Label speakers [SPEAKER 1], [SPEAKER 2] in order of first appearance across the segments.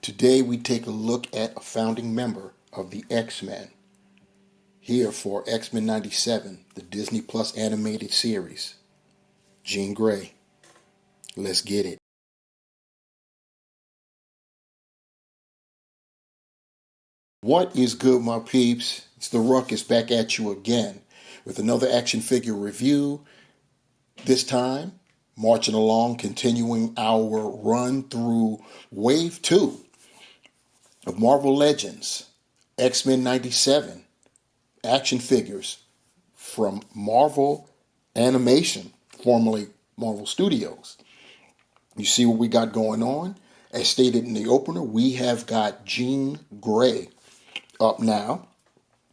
[SPEAKER 1] Today we take a look at a founding member of the X-Men, here for X-Men 97, the Disney Plus animated series, Jean Grey. Let's get it. What is good, my peeps? It's the Ruckus back at you again with another action figure review. This time, marching along, continuing our run through Wave 2 of Marvel Legends, X-Men 97 action figures from Marvel Animation, formerly Marvel Studios. You see what we got going on? As stated in the opener, we have got Jean Grey up now.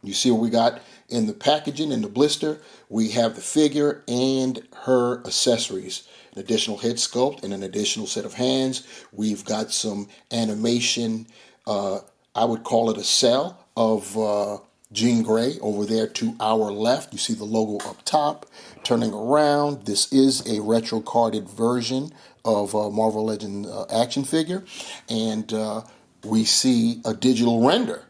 [SPEAKER 1] You see what we got in the packaging, in the blister. We have the figure and her accessories, an additional head sculpt and an additional set of hands. We've got some animation, I would call it a cell of Jean Grey over there to our left. You see the logo up top. Turning around, this is a retro carded version of Marvel Legends action figure. And we see a digital render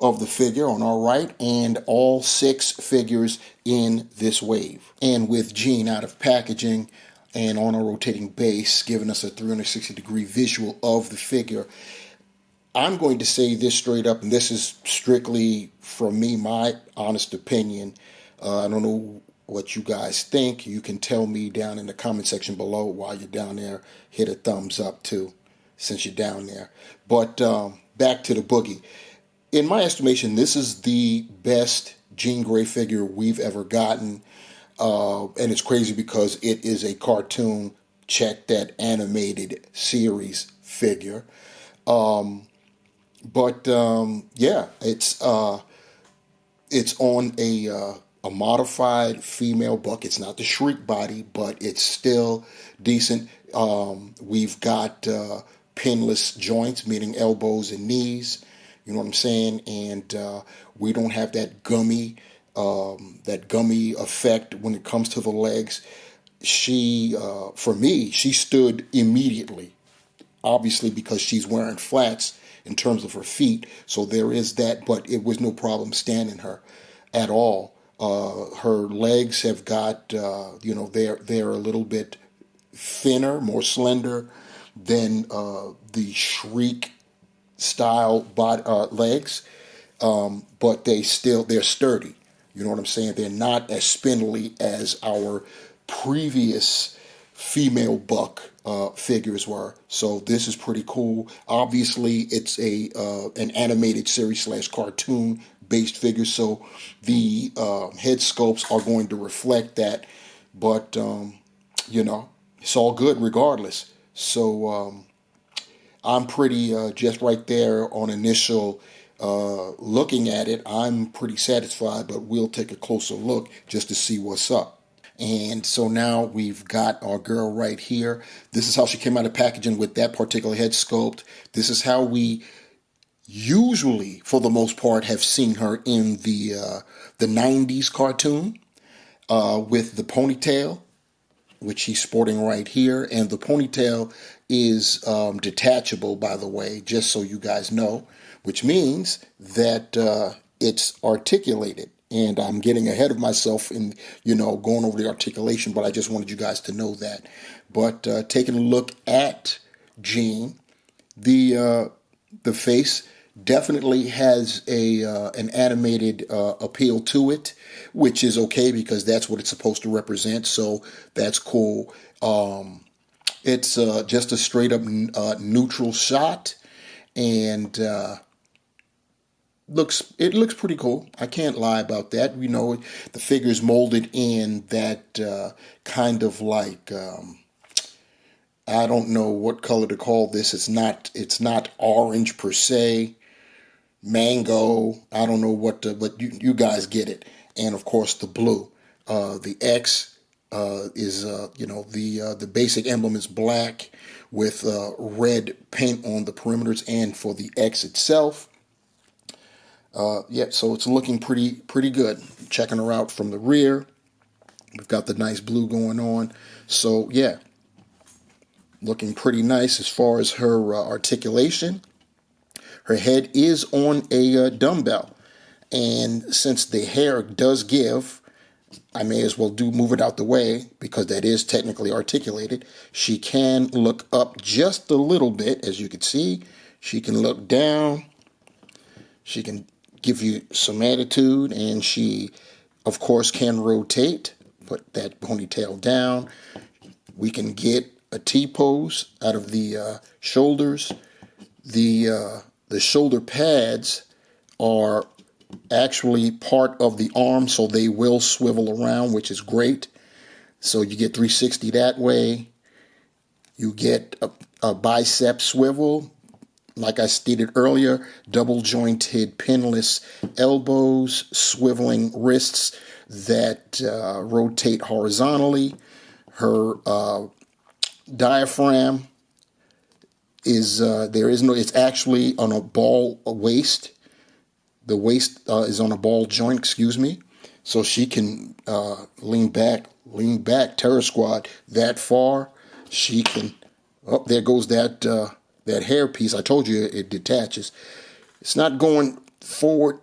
[SPEAKER 1] of the figure on our right and all 6 figures in this wave. And with Jean out of packaging and on a rotating base, giving us a 360-degree visual of the figure, I'm going to say this straight up, and this is strictly from me, my honest opinion. I don't know what you guys think. You can tell me down in the comment section below. While you're down there, hit a thumbs up too, since you're down there. But back to the boogie. In my estimation, this is the best Jean Grey figure we've ever gotten. And it's crazy because it is a cartoon, check that, animated series figure. Yeah, it's on a modified female buck. It's not the Shriek body, but it's still decent. We've got pinless joints, meaning elbows and knees. You know what I'm saying? And we don't have that gummy effect when it comes to the legs. For me, she stood immediately. Obviously, because she's wearing flats in terms of her feet, so there is that. But it was no problem standing her at all. Her legs have got, they're a little bit thinner, more slender than the Shriek style legs, but they're sturdy. You know what I'm saying? They're not as spindly as our previous female buck figures were. So this is pretty cool. Obviously, it's an animated series / cartoon based figure, so the head sculpts are going to reflect that. But it's all good regardless. So I'm pretty just right there on initial looking at it. I'm pretty satisfied, but we'll take a closer look just to see what's up. And so now we've got our girl right here. This is how she came out of packaging with that particular head sculpt. This is how we usually, for the most part, have seen her in the 90s cartoon with the ponytail, which she's sporting right here. And the ponytail is detachable, by the way, just so you guys know, which means that it's articulated. And I'm getting ahead of myself in, going over the articulation, but I just wanted you guys to know that. But taking a look at Jean, the face definitely has an animated appeal to it, which is okay because that's what it's supposed to represent. So that's cool. It's just a straight up neutral shot, and it looks pretty cool. I can't lie about that. The figure's molded in that kind of like I don't know what color to call this. It's not orange per se, mango. I don't know but you guys get it. And of course the blue. The X is the basic emblem is black with red paint on the perimeters and for the X itself. So it's looking pretty good. Checking her out from the rear. We've got the nice blue going on. So yeah, looking pretty nice as far as her articulation. Her head is on a dumbbell. And since the hair does give, I may as well move it out the way because that is technically articulated. She can look up just a little bit, as you can see. She can look down. She can give you some attitude, and she, of course, can rotate. Put that ponytail down. We can get a T-pose out of the shoulders. The shoulder pads are actually part of the arm, so they will swivel around, which is great. So you get 360 that way. You get a bicep swivel. Like I stated earlier, double jointed pinless elbows, swiveling wrists that rotate horizontally. Her diaphragm is it's actually on a ball waist. The waist is on a ball joint, excuse me. So she can lean back, terror squad that far. She can, oh, there goes that hair piece. I told you it detaches. It's not going forward.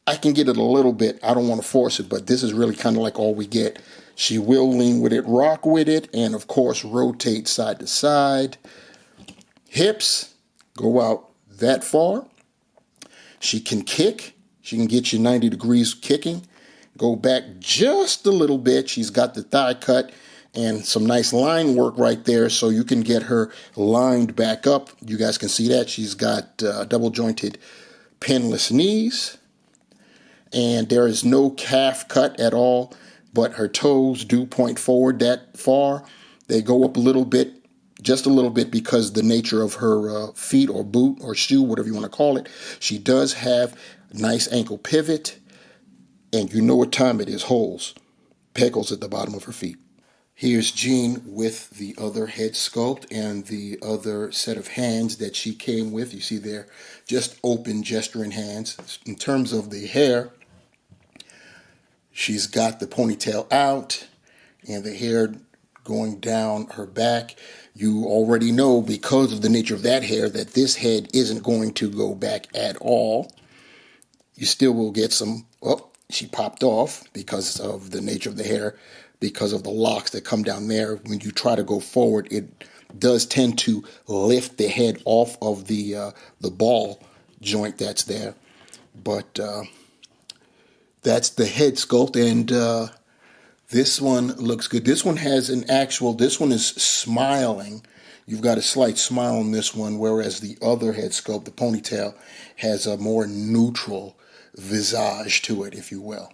[SPEAKER 1] I can get it a little bit. I don't want to force it, but this is really kind of like all we get. She will lean with it, rock with it, and of course rotate side to side. Hips go out that far. She can kick. She can get you 90 degrees kicking. Go back just a little bit. She's got the thigh cut and some nice line work right there, so you can get her lined back up. You guys can see that. She's got double jointed pinless knees. And there is no calf cut at all, but her toes do point forward that far. They go up a little bit, just a little bit, because the nature of her feet or boot or shoe, whatever you want to call it. She does have a nice ankle pivot, and you know what time it is, holes, pegals at the bottom of her feet. Here's Jean with the other head sculpt and the other set of hands that she came with. You see there, just open gesturing hands. In terms of the hair, she's got the ponytail out and the hair going down her back. You already know, because of the nature of that hair, that this head isn't going to go back at all. You still will get some, oh, she popped off because of the nature of the hair, because of the locks that come down there. When you try to go forward, it does tend to lift the head off of the ball joint that's there. But that's the head sculpt, and this one looks good. This one has this one is smiling. You've got a slight smile on this one, whereas the other head sculpt, the ponytail, has a more neutral visage to it, if you will.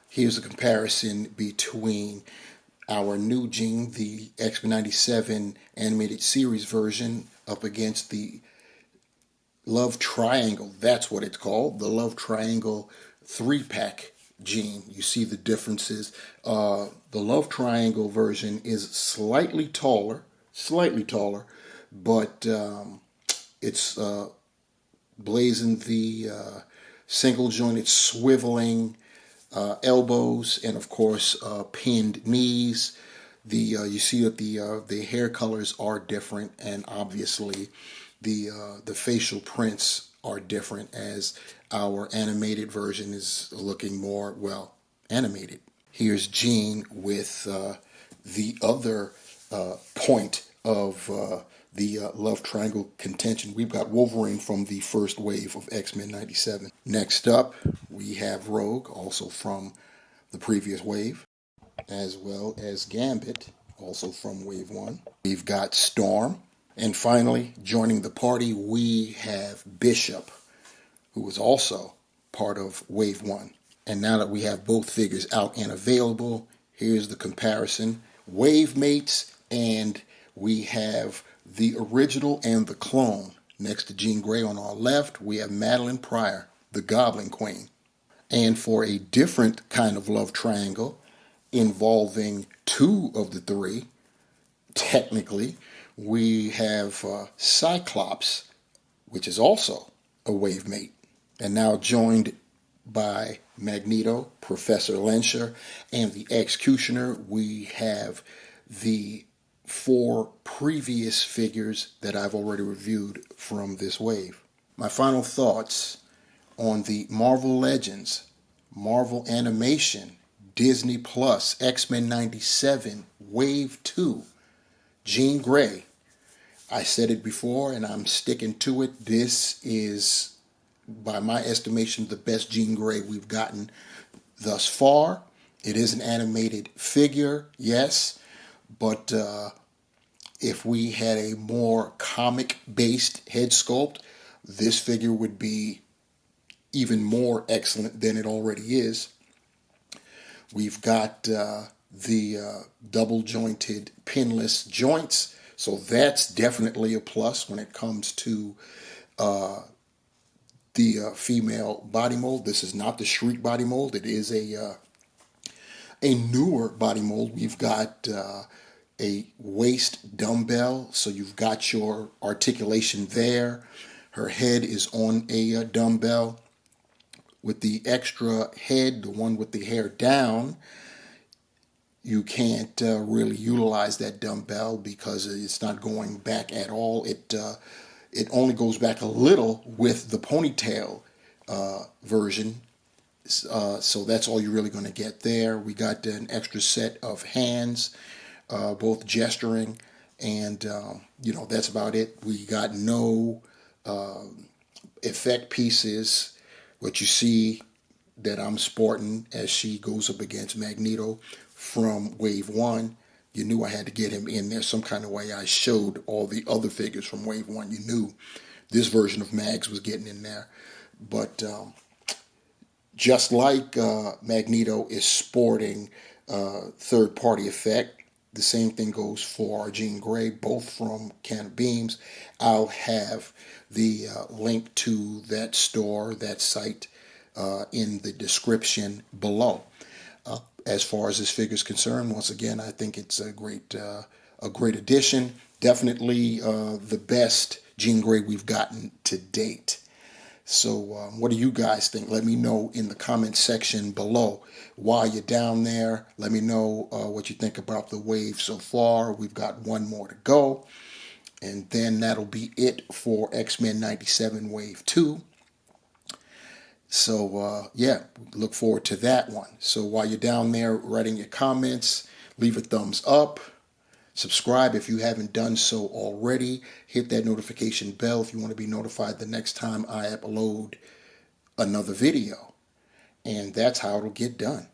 [SPEAKER 1] Here's a comparison between our new Jean, the X-Men 97 animated series version, up against the Love Triangle. That's what it's called, the Love Triangle 3-pack Jean. You see the differences. The Love Triangle version is slightly taller, but it's blazing the single jointed swiveling elbows, and of course pinned knees. You see that the hair colors are different, and obviously the facial prints are different, as our animated version is looking more, well, animated. Here's Jean with the other point of the Love Triangle contention. We've got Wolverine from the first wave of X-Men 97. Next up, we have Rogue, also from the previous wave, as well as Gambit, also from wave 1. We've got Storm. And finally, joining the party, we have Bishop, who was also part of wave 1. And now that we have both figures out and available, here's the comparison. Wave mates, and we have the original and the clone. Next to Jean Grey on our left, we have Madeline Pryor, the Goblin Queen. And for a different kind of love triangle involving two of the three, technically, we have Cyclops, which is also a wave mate, and now joined by Magneto, Professor Lensher, and the Executioner. We have the 4 previous figures that I've already reviewed from this wave. my final thoughts on the Marvel Legends, Marvel Animation, Disney Plus, X-Men 97, Wave 2, Jean Grey. I said it before and I'm sticking to it. This is, by my estimation, the best Jean Grey we've gotten thus far. It is an animated figure, yes, but if we had a more comic-based head sculpt, this figure would be even more excellent than it already is. We've got the double jointed pinless joints, so that's definitely a plus when it comes to the female body mold. This is not the Shriek body mold. It is a newer body mold. We've got a waist dumbbell, so you've got your articulation there. Her head is on a dumbbell. With the extra head, the one with the hair down, you can't really utilize that dumbbell because it's not going back at all. It only goes back a little with the ponytail version. So that's all you're really going to get there. We got an extra set of hands, both gesturing, and that's about it. We got no effect pieces. What you see that I'm sporting as she goes up against Magneto from Wave 1, you knew I had to get him in there some kind of way. I showed all the other figures from Wave 1. You knew this version of Mags was getting in there. But just like Magneto is sporting third-party effect, the same thing goes for our Jean Grey, both from Can of Beams. I'll have the link to that store, that site, in the description below. As far as this figure is concerned, once again, I think it's a great addition. Definitely the best Jean Grey we've gotten to date. So what do you guys think? Let me know in the comment section below. While you're down there, let me know what you think about the wave so far. We've got one more to go. And then that'll be it for X-Men 97 Wave 2. So, yeah, look forward to that one. So while you're down there writing your comments, leave a thumbs up. Subscribe if you haven't done so already. Hit that notification bell if you want to be notified the next time I upload another video. And that's how it'll get done.